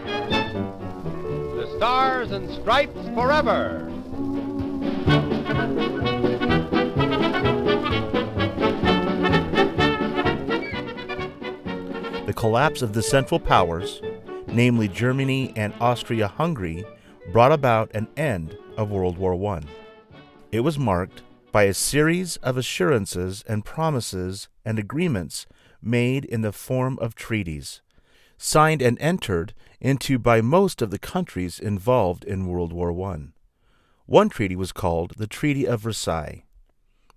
The Stars and Stripes Forever. The collapse of the Central Powers, namely Germany and Austria-Hungary, brought about an end of World War I. It was marked by a series of assurances and promises and agreements made in the form of treaties, signed and entered into by most of the countries involved in World War I. One treaty was called the Treaty of Versailles.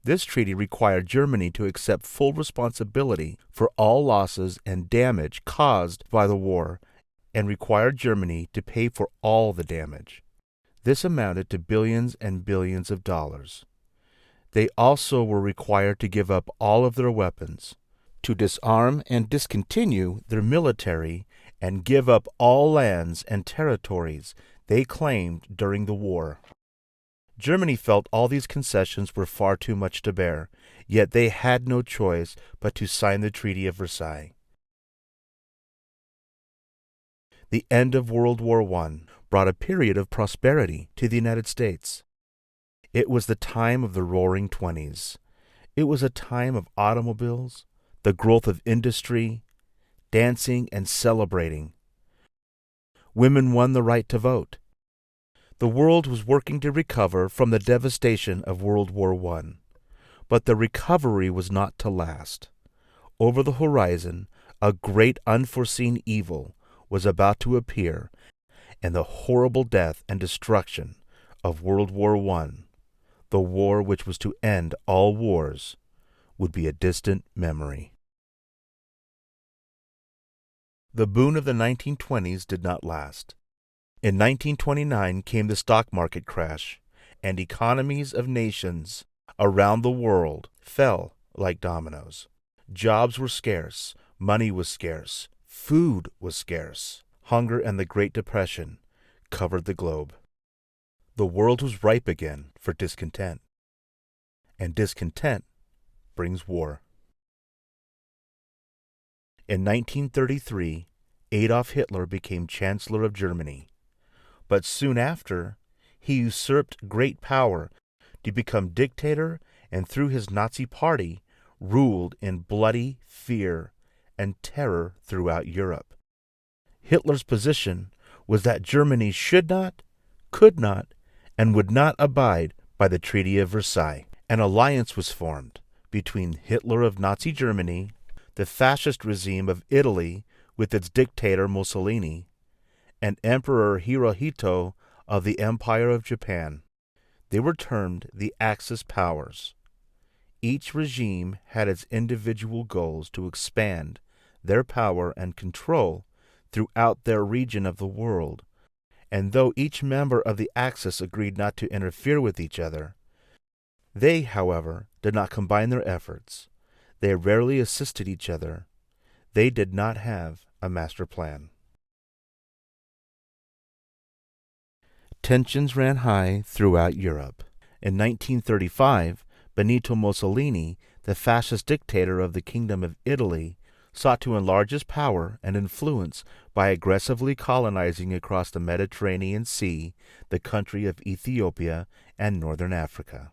This treaty required Germany to accept full responsibility for all losses and damage caused by the war, and required Germany to pay for all the damage. This amounted to billions and billions of dollars. They also were required to give up all of their weapons, to disarm and discontinue their military, and give up all lands and territories they claimed during the war. Germany felt all these concessions were far too much to bear, yet they had no choice but to sign the Treaty of Versailles. The end of World War I brought a period of prosperity to the United States. It was the time of the Roaring Twenties. It was a time of automobiles, the growth of industry, dancing and celebrating. Women won the right to vote. The world was working to recover from the devastation of World War I, but the recovery was not to last. Over the horizon, a great unforeseen evil was about to appear, and the horrible death and destruction of World War I, the war which was to end all wars, would be a distant memory. The boom of the 1920s did not last. In 1929 came the stock market crash, and economies of nations around the world fell like dominoes. Jobs were scarce, money was scarce, food was scarce. Hunger and the Great Depression covered the globe. The world was ripe again for discontent, and discontent brings war. In 1933, Adolf Hitler became Chancellor of Germany. But soon after, he usurped great power to become dictator, and through his Nazi party ruled in bloody fear and terror throughout Europe. Hitler's position was that Germany should not, could not, and would not abide by the Treaty of Versailles. An alliance was formed between Hitler of Nazi Germany, the fascist regime of Italy with its dictator Mussolini, and Emperor Hirohito of the Empire of Japan. They were termed the Axis powers. Each regime had its individual goals to expand their power and control throughout their region of the world, and though each member of the Axis agreed not to interfere with each other, they, however, did not combine their efforts. They rarely assisted each other. They did not have a master plan. Tensions ran high throughout Europe. In 1935, Benito Mussolini, the fascist dictator of the Kingdom of Italy, sought to enlarge his power and influence by aggressively colonizing across the Mediterranean Sea the country of Ethiopia and northern Africa.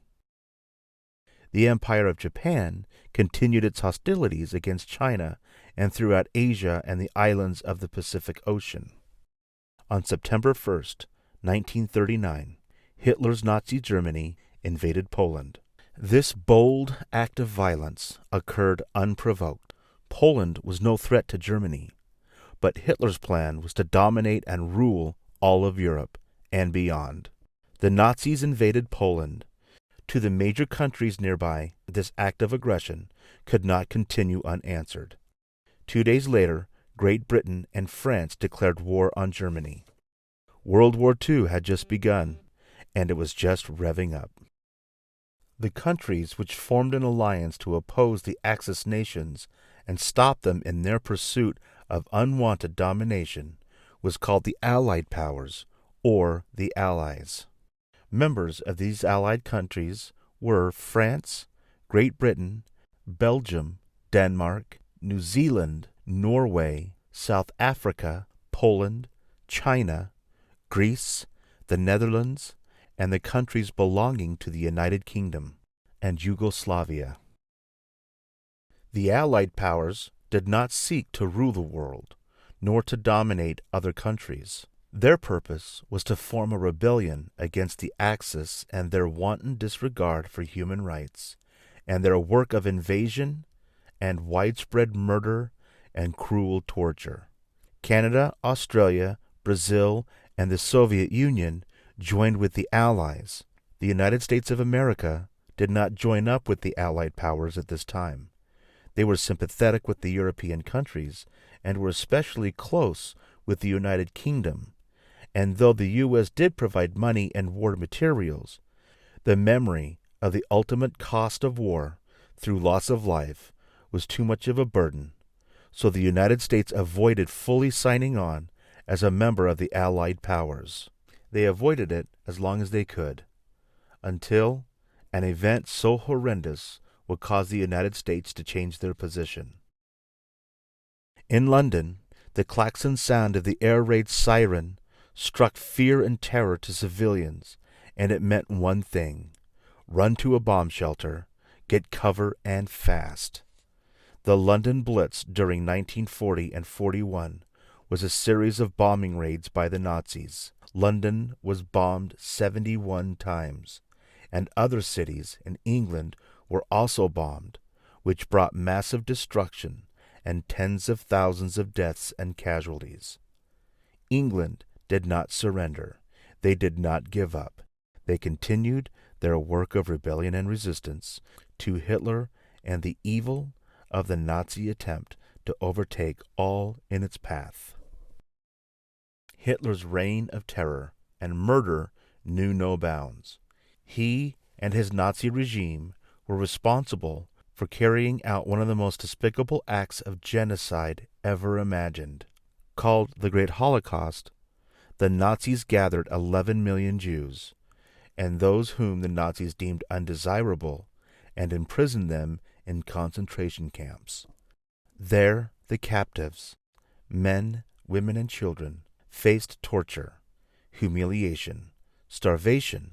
The Empire of Japan continued its hostilities against China and throughout Asia and the islands of the Pacific Ocean. On September 1st, 1939, Hitler's Nazi Germany invaded Poland. This bold act of violence occurred unprovoked. Poland was no threat to Germany, but Hitler's plan was to dominate and rule all of Europe and beyond. The Nazis invaded Poland. To the major countries nearby, this act of aggression could not continue unanswered. 2 days later, Great Britain and France declared war on Germany. World War II had just begun, and it was just revving up. The countries which formed an alliance to oppose the Axis nations and stop them in their pursuit of unwanted domination was called the Allied Powers, or the Allies. Members of these Allied countries were France, Great Britain, Belgium, Denmark, New Zealand, Norway, South Africa, Poland, China, Greece, the Netherlands, and the countries belonging to the United Kingdom, and Yugoslavia. The Allied powers did not seek to rule the world, nor to dominate other countries. Their purpose was to form a rebellion against the Axis and their wanton disregard for human rights, and their work of invasion and widespread murder and cruel torture. Canada, Australia, Brazil, and the Soviet Union joined with the Allies. The United States of America did not join up with the Allied powers at this time. They were sympathetic with the European countries and were especially close with the United Kingdom. And though the U.S. did provide money and war materials, the memory of the ultimate cost of war through loss of life was too much of a burden, so the United States avoided fully signing on as a member of the Allied powers. They avoided it as long as they could, until an event so horrendous would cause the United States to change their position. In London, the klaxon sound of the air raid siren struck fear and terror to civilians, and it meant one thing: run to a bomb shelter, get cover, and fast. The London Blitz during 1940 and 41 was a series of bombing raids by the Nazis. London was bombed 71 times, and other cities in England were also bombed, which brought massive destruction and tens of thousands of deaths and casualties. England did not surrender. They did not give up. They continued their work of rebellion and resistance to Hitler and the evil of the Nazi attempt to overtake all in its path. Hitler's reign of terror and murder knew no bounds. He and his Nazi regime were responsible for carrying out one of the most despicable acts of genocide ever imagined. Called the Great Holocaust, the Nazis gathered 11 million Jews, and those whom the Nazis deemed undesirable, and imprisoned them in concentration camps. There the captives, men, women, and children, faced torture, humiliation, starvation,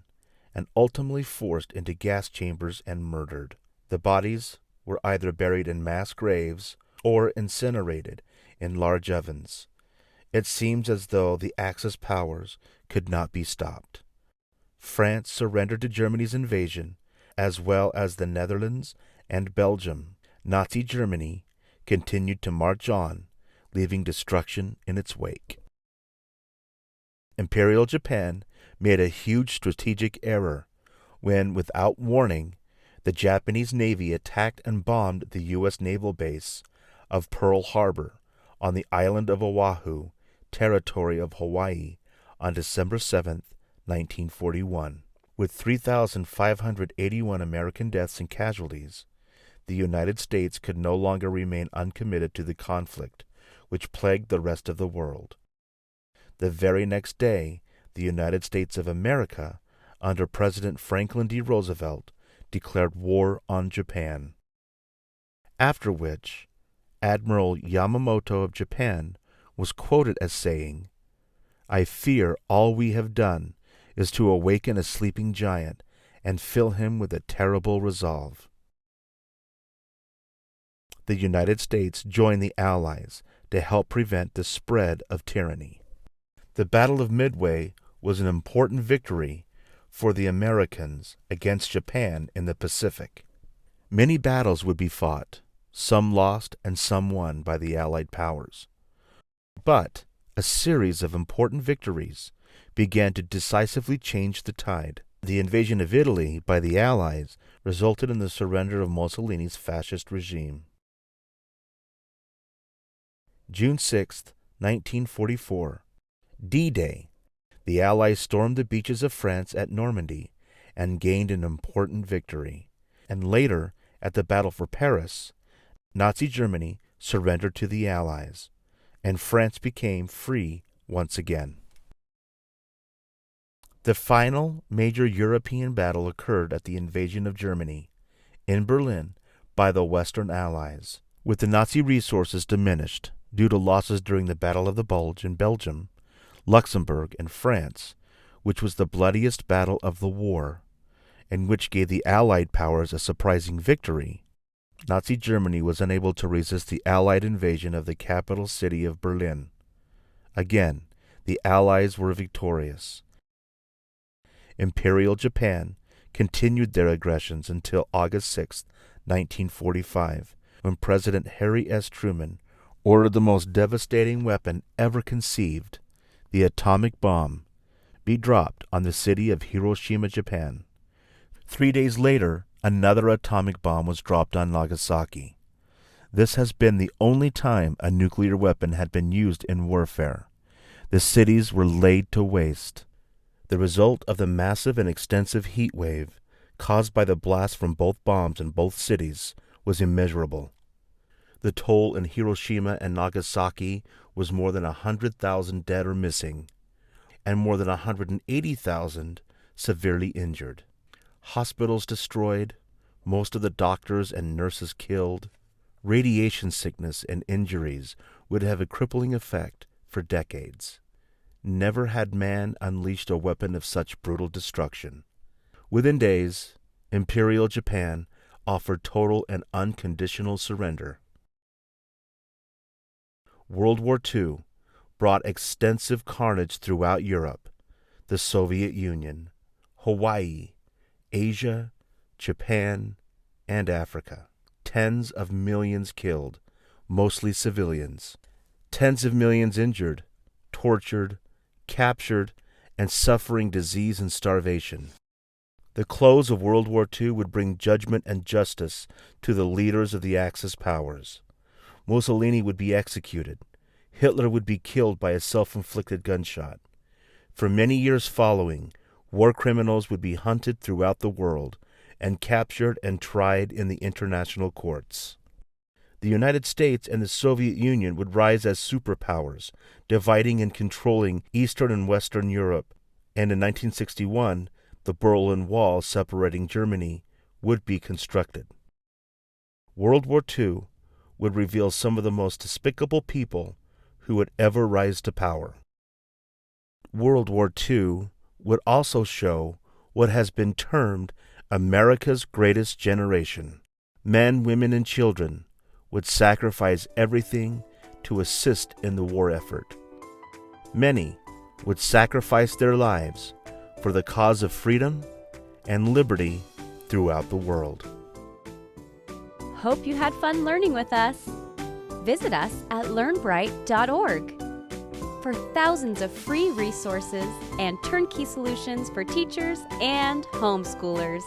and ultimately forced into gas chambers and murdered. The bodies were either buried in mass graves or incinerated in large ovens. It seems as though the Axis powers could not be stopped. France surrendered to Germany's invasion, as well as the Netherlands and Belgium. Nazi Germany continued to march on, leaving destruction in its wake. Imperial Japan made a huge strategic error when, without warning, the Japanese Navy attacked and bombed the U.S. naval base of Pearl Harbor on the island of Oahu, territory of Hawaii, on December 7, 1941. With 3,581 American deaths and casualties, the United States could no longer remain uncommitted to the conflict, which plagued the rest of the world. The very next day, the United States of America, under President Franklin D. Roosevelt, declared war on Japan. After which, Admiral Yamamoto of Japan was quoted as saying, "I fear all we have done is to awaken a sleeping giant and fill him with a terrible resolve." The United States joined the Allies to help prevent the spread of tyranny. The Battle of Midway was an important victory for the Americans against Japan in the Pacific. Many battles would be fought, some lost and some won by the Allied powers. But a series of important victories began to decisively change the tide. The invasion of Italy by the Allies resulted in the surrender of Mussolini's fascist regime. June 6, 1944, D-Day. The Allies stormed the beaches of France at Normandy and gained an important victory. And later, at the Battle for Paris, Nazi Germany surrendered to the Allies, and France became free once again. The final major European battle occurred at the invasion of Germany, in Berlin, by the Western Allies. With the Nazi resources diminished due to losses during the Battle of the Bulge in Belgium, Luxembourg, and France, which was the bloodiest battle of the war, and which gave the Allied powers a surprising victory, Nazi Germany was unable to resist the Allied invasion of the capital city of Berlin. Again, the Allies were victorious. Imperial Japan continued their aggressions until August 6, 1945, when President Harry S. Truman ordered the most devastating weapon ever conceived, the atomic bomb, be dropped on the city of Hiroshima, Japan. 3 days later, another atomic bomb was dropped on Nagasaki. This has been the only time a nuclear weapon had been used in warfare. The cities were laid to waste. The result of the massive and extensive heat wave caused by the blast from both bombs in both cities was immeasurable. The toll in Hiroshima and Nagasaki was more than 100,000 dead or missing, and more than 180,000 severely injured. Hospitals destroyed, most of the doctors and nurses killed. Radiation sickness and injuries would have a crippling effect for decades. Never had man unleashed a weapon of such brutal destruction. Within days, Imperial Japan offered total and unconditional surrender. World War II brought extensive carnage throughout Europe, the Soviet Union, Hawaii, Asia, Japan, and Africa. Tens of millions killed, mostly civilians. Tens of millions injured, tortured, captured, and suffering disease and starvation. The close of World War II would bring judgment and justice to the leaders of the Axis powers. Mussolini would be executed. Hitler would be killed by a self-inflicted gunshot. For many years following, war criminals would be hunted throughout the world and captured and tried in the international courts. The United States and the Soviet Union would rise as superpowers, dividing and controlling Eastern and Western Europe, and in 1961, the Berlin Wall separating Germany would be constructed. World War II would reveal some of the most despicable people who would ever rise to power. World War II would also show what has been termed America's greatest generation. Men, women, and children would sacrifice everything to assist in the war effort. Many would sacrifice their lives for the cause of freedom and liberty throughout the world. Hope you had fun learning with us. Visit us at learnbright.org for thousands of free resources and turnkey solutions for teachers and homeschoolers.